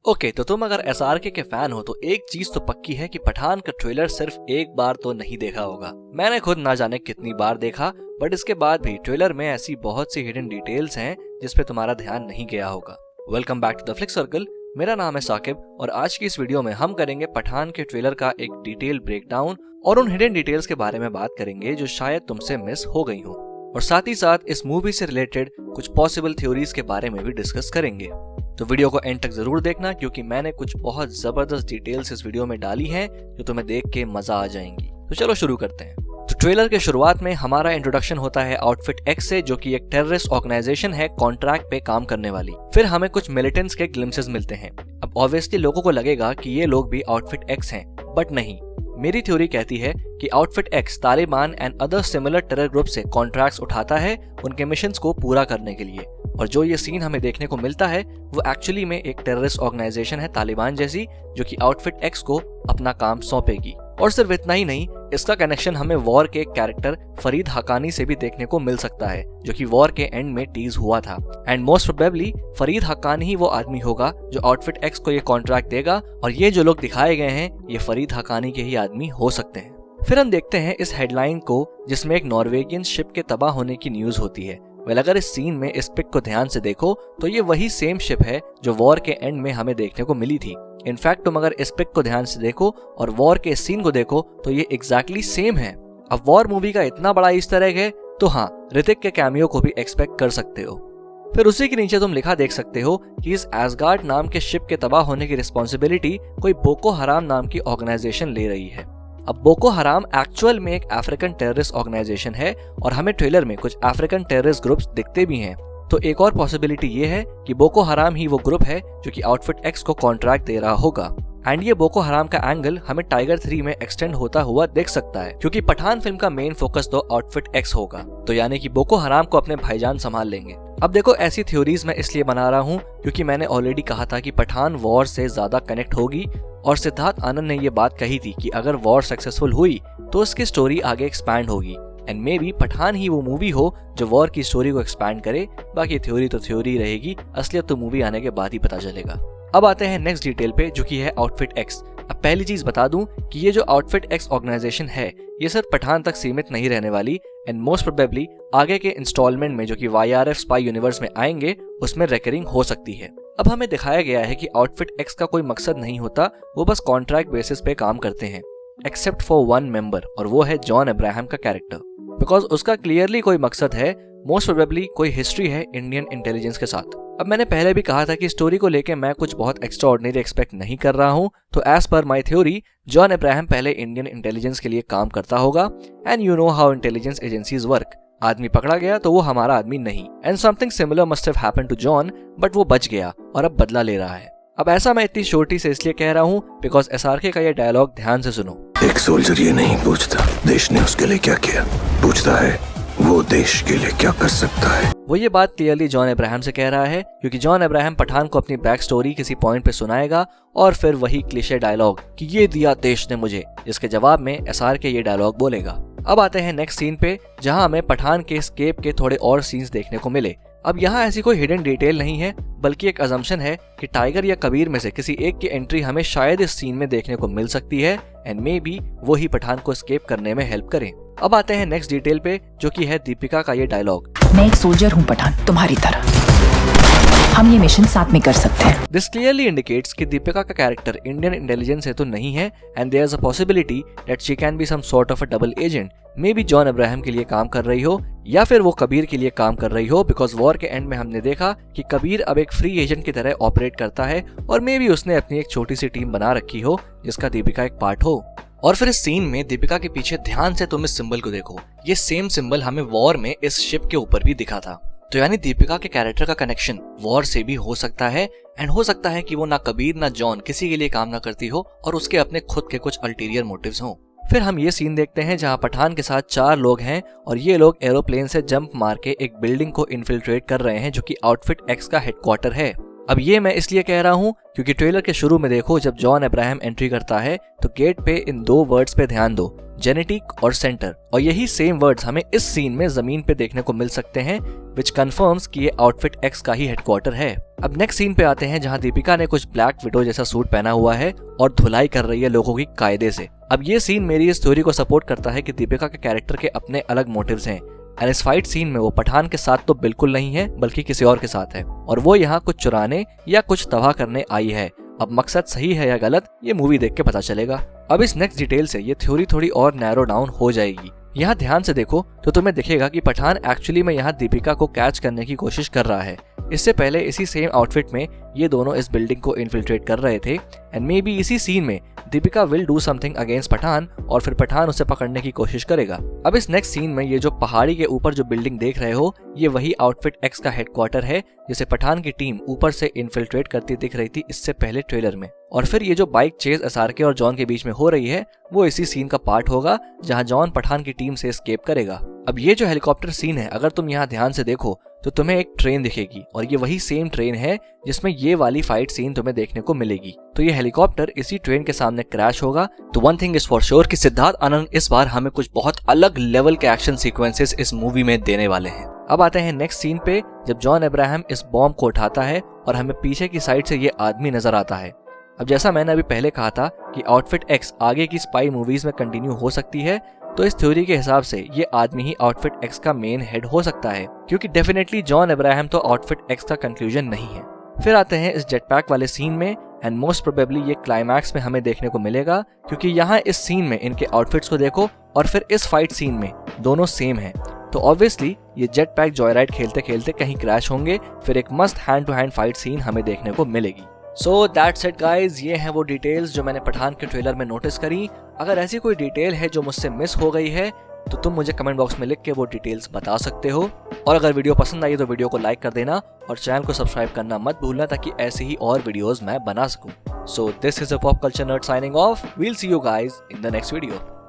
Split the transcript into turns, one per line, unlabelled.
Okay, तो तुम अगर एसआरके के फैन हो तो एक चीज तो पक्की है कि पठान का ट्रेलर सिर्फ एक बार तो नहीं देखा होगा। मैंने खुद ना जाने कितनी बार देखा, बट इसके बाद भी ट्रेलर में ऐसी बहुत सी हिडन डिटेल्स हैं जिस पे तुम्हारा ध्यान नहीं गया होगा। Welcome back to the flick circle. मेरा नाम है साकिब और आज की इस वीडियो में हम करेंगे पठान के ट्रेलर का एक डिटेल ब्रेकडाउन और उन हिडन डिटेल्स के बारे में बात करेंगे जो शायद तुमसे मिस हो गई हो, और साथ ही साथ इस मूवी से रिलेटेड कुछ पॉसिबल थ्योरीज के बारे में भी डिस्कस करेंगे। तो वीडियो को एंड तक जरूर देखना क्योंकि मैंने कुछ बहुत जबरदस्त डिटेल्स इस वीडियो में डाली हैं जो तुम्हें देख के मजा आ जाएंगी। तो चलो शुरू करते हैं। तो ट्रेलर के शुरुआत में हमारा इंट्रोडक्शन होता है आउटफिट एक्स से, जो कि एक टेररिस्ट ऑर्गेनाइजेशन है कॉन्ट्रैक्ट पे काम करने वाली। फिर हमें कुछ मिलिटेंट्स के ग्लिम्सेस मिलते हैं। अब ऑब्वियसली लोगों को लगेगा कि ये लोग भी आउटफिट एक्स हैं, बट नहीं। मेरी थ्योरी कहती है कि outfit x Taliban and other similar terror group से कॉन्ट्रैक्ट्स उठाता है उनके मिशंस को पूरा करने के लिए, और जो ये सीन हमें देखने को मिलता है वो एक्चुअली में एक टेररिस्ट ऑर्गेनाइजेशन है तालिबान जैसी, जो कि आउटफिट एक्स को अपना काम सौंपेगी। और सिर्फ इतना ही नहीं, इसका कनेक्शन हमें वॉर के एक कैरेक्टर फरीद हकानी से भी देखने को मिल सकता है, जो कि वॉर के एंड में टीज हुआ था। And most probably Farid Haqqani ही वो आदमी होगा जो आउटफिट एक्स को ये कॉन्ट्रैक्ट देगा, और ये जो लोग दिखाए गए हैं ये फरीद हकानी के ही आदमी हो सकते हैं। फिर हम देखते हैं इस हेडलाइन को जिसमें एक नॉर्वेगियन शिप के तबाह होने की न्यूज होती है। अगर इस सीन में इस पिक को ध्यान से देखो तो ये वही सेम शिप है जो वॉर के एंड में हमें देखने को मिली थी। इनफैक्ट तुम अगर इस पिक को ध्यान से देखो और वॉर के सीन को देखो तो ये एग्जैक्टली सेम है। अब वॉर मूवी का इतना बड़ा ईस्टर एग है तो हाँ, ऋतिक के कैमियो को भी एक्सपेक्ट कर सकते हो। फिर उसी के नीचे तुम लिखा देख सकते हो कि इस एसगार्ड नाम के शिप के तबाह होने की रिस्पॉन्सिबिलिटी कोई बोको हराम नाम की ऑर्गेनाइजेशन ले रही है। अब बोको हराम एक्चुअल में एक अफ्रीकन टेररिस्ट ऑर्गेनाइजेशन है और हमें ट्रेलर में कुछ अफ्रीकन टेररिस्ट ग्रुप्स दिखते भी हैं। तो एक और पॉसिबिलिटी ये है कि बोको हराम ही वो ग्रुप है जो कि आउटफिट एक्स को कॉन्ट्रैक्ट दे रहा होगा। एंड ये बोको हराम का एंगल हमें टाइगर 3 में एक्सटेंड होता हुआ देख सकता है, क्योंकि पठान फिल्म का मेन फोकस तो आउटफिट एक्स होगा। तो यानी कि बोको हराम को अपने भाईजान संभाल लेंगे। अब देखो, ऐसी थ्योरीज मैं इसलिए बना रहा हूँ क्योंकि मैंने ऑलरेडी कहा था कि पठान वॉर से ज्यादा कनेक्ट होगी, और सिद्धार्थ आनंद ने ये बात कही थी कि अगर वॉर सक्सेसफुल हुई तो उसकी स्टोरी आगे एक्सपैंड होगी। एंड मे बी पठान ही वो मूवी हो जो वॉर की स्टोरी को एक्सपैंड करे। बाकी थ्योरी तो थ्योरी रहेगी, असलियत तो मूवी आने के बाद ही पता चलेगा। अब आते हैं नेक्स्ट डिटेल पे, जो कि है आउटफिट एक्स। अब पहली चीज बता दूं कि ये जो आउटफिट एक्स ऑर्गेनाइजेशन है ये सिर्फ पठान तक सीमित नहीं रहने वाली, एंड मोस्ट प्रोबेबली आगे के इंस्टॉलमेंट में जो कि YRF स्पाई यूनिवर्स में आएंगे उसमें रेकरिंग हो सकती है। अब हमें दिखाया गया है कि आउटफिट एक्स का कोई मकसद नहीं होता, वो बस कॉन्ट्रैक्ट बेसिस पे काम करते हैं, एक्सेप्ट फॉर वन मेंबर, और वो है जॉन अब्राहम का कैरेक्टर। बिकॉज उसका क्लियरली कोई मकसद है, मोस्ट प्रोबेबली कोई हिस्ट्री है इंडियन इंटेलिजेंस के साथ। अब मैंने पहले भी कहा था कि स्टोरी को लेके मैं कुछ बहुत एक्स्ट्रा ऑर्डिनरी एक्सपेक्ट नहीं कर रहा हूँ। तो as per my theory, John Abraham पहले इंडियन इंटेलिजेंस के लिए काम करता होगा, and you know how intelligence agencies work. आदमी पकड़ा गया तो वो हमारा आदमी नहीं, and something similar must have happened to John, but वो बच गया और अब बदला ले रहा है। अब ऐसा मैं इतनी छोटी से इसलिए कह रहा हूँ बिकॉज एसआरके का ये डायलॉग ध्यान से सुनो।
एक सोल्जर ये नहीं पूछता देश ने उसके लिए क्या किया, पूछता है वो देश के लिए क्या कर सकता है।
वो ये बात क्लियरली जॉन अब्राहम से कह रहा है, क्योंकि जॉन अब्राहम पठान को अपनी बैक स्टोरी किसी पॉइंट पे सुनाएगा और फिर वही क्लीशे डायलॉग कि ये दिया देश ने मुझे, जिसके जवाब में एसआरके ये डायलॉग बोलेगा। अब आते हैं नेक्स्ट सीन पे, जहां हमें पठान के एस्केप के थोड़े और सीन्स देखने को मिले। अब यहाँ ऐसी कोई हिडन डिटेल नहीं है, बल्कि एक अजम्पशन है कि टाइगर या कबीर में से किसी एक की एंट्री हमें शायद इस सीन में देखने को मिल सकती है, एंड मे बी वो ही पठान को एस्केप करने में हेल्प करें। अब आते हैं नेक्स्ट डिटेल पे, जो कि है दीपिका का ये डायलॉग।
मैं एक सोल्जर हूँ पठान, तुम्हारी तरह। हम ये मिशन साथ में कर सकते हैं।
दिस क्लियरली इंडिकेट्स कि दीपिका का कैरेक्टर इंडियन इंटेलिजेंस से तो नहीं है, and there is a possibility that she can be some sort of a double agent. Maybe John Abraham के लिए काम कर रही हो या फिर वो कबीर के लिए काम कर रही हो, बिकॉज वॉर के एंड में हमने देखा कि कबीर अब एक फ्री एजेंट की तरह ऑपरेट करता है, और मे बी उसने अपनी एक छोटी सी टीम बना रखी हो जिसका दीपिका एक पार्ट हो। और फिर इस सीन में दीपिका के पीछे ध्यान से तुम इस सिंबल को देखो, ये सेम सिंबल हमें वॉर में इस शिप के ऊपर भी दिखा था। तो यानी दीपिका के कैरेक्टर का कनेक्शन वॉर से भी हो सकता है, एंड हो सकता है कि वो ना कबीर ना जॉन किसी के लिए काम ना करती हो और उसके अपने खुद के कुछ अल्टीरियर मोटिव्स हों। फिर हम ये सीन देखते हैं जहां पठान के साथ 4 लोग हैं, और ये लोग एरोप्लेन से जंप मार के एक बिल्डिंग को इन्फिल्ट्रेट कर रहे हैं जो कि आउटफिट एक्स का हेडक्वार्टर है। अब ये मैं इसलिए कह रहा हूँ क्योंकि ट्रेलर के शुरू में देखो जब जॉन अब्राहम एंट्री करता है तो गेट पे इन 2 वर्ड्स पे ध्यान दो, जेनेटिक और सेंटर, और यही सेम वर्ड्स हमें इस सीन में जमीन पे देखने को मिल सकते हैं, विच कंफर्म्स कि ये आउटफिट एक्स का ही हेडक्वार्टर है। अब नेक्स्ट सीन पे आते हैं जहाँ दीपिका ने कुछ ब्लैक विडो जैसा सूट पहना हुआ है और धुलाई कर रही है लोगों की कायदे से। अब ये सीन मेरी इस थ्योरी को सपोर्ट करता है कि दीपिका के कैरेक्टर के अपने अलग मोटिव्स हैं एंड इस फाइट सीन में वो पठान के साथ तो बिल्कुल नहीं है बल्कि किसी और के साथ है और वो यहाँ कुछ चुराने या कुछ तबाह करने आई है। अब मकसद सही है या गलत ये मूवी देख के पता चलेगा। अब इस नेक्स्ट डिटेल से ये थ्योरी थोड़ी और नैरो डाउन हो जाएगी। यहाँ ध्यान से देखो तो तुम्हें दिखेगा कि पठान एक्चुअली में यहाँ दीपिका को कैच करने की कोशिश कर रहा है। इससे पहले इसी सेम आउटफिट में ये दोनों इस बिल्डिंग को इन्फिल्ट्रेट कर रहे थे एंड मे बी इसी सीन में Deepika will do something against Pathan और फिर पठान उसे पकड़ने की कोशिश करेगा। अब इस नेक्स्ट सीन में ये जो पहाड़ी के ऊपर जो बिल्डिंग देख रहे हो ये वही आउटफिट एक्स का हेडक्वार्टर है जिसे पठान की टीम ऊपर से इन्फिल्ट्रेट करती दिख रही थी इससे पहले ट्रेलर में। और फिर ये जो बाइक चेज एसआरके और जॉन के बीच में हो रही है वो इसी सीन का पार्ट होगा जहां जॉन पठान की टीम से एस्केप करेगा। अब ये जो हेलीकॉप्टर सीन है अगर तुम यहाँ ध्यान से देखो तो तुम्हें एक ट्रेन दिखेगी और ये वही सेम ट्रेन है जिसमें ये वाली फाइट सीन तुम्हें देखने को मिलेगी। तो ये हेलीकॉप्टर इसी ट्रेन के सामने क्रैश होगा। तो one thing is for sure कि सिद्धार्थ आनंद इस बार हमें कुछ बहुत अलग लेवल के एक्शन सीक्वेंसेस इस मूवी में देने वाले हैं। अब आते हैं नेक्स्ट सीन पे जब जॉन अब्राहम इस बॉम्ब को उठाता है और हमें पीछे की साइड से ये आदमी नजर आता है। अब जैसा मैंने अभी पहले कहा था कि आउटफिट एक्स आगे की स्पाई मूवीज में कंटिन्यू हो सकती है, तो इस थ्योरी के हिसाब से ये आदमी ही आउटफिट एक्स का मेन हेड हो सकता है क्योंकि डेफिनेटली जॉन अब्राहम तो आउटफिट एक्स का कंक्लूजन नहीं है। फिर आते हैं इस जेट पैक वाले सीन में एंड मोस्ट प्रोबेबली ये क्लाइमैक्स में हमें देखने को मिलेगा क्योंकि यहाँ इस सीन में इनके आउटफिट्स को देखो और फिर इस फाइट सीन में दोनों सेम हैं। तो ऑब्वियसली ये जेट पैक जॉयराइड खेलते खेलते कहीं क्रैश होंगे, फिर एक मस्त hand to hand fight scene हमें देखने को मिलेगी। सो दैट्स इट गाइज, ये हैं वो डिटेल्स जो मैंने पठान के ट्रेलर में नोटिस करी। अगर ऐसी कोई डिटेल है जो मुझसे मिस हो गई है तो तुम मुझे कमेंट बॉक्स में लिख के वो डिटेल्स बता सकते हो। और अगर वीडियो पसंद आई तो वीडियो को लाइक कर देना और चैनल को सब्सक्राइब करना मत भूलना ताकि ऐसे ही और वीडियोस मैं बना सकूं। So this is a pop culture nerd signing off. We'll see you guys in the next video.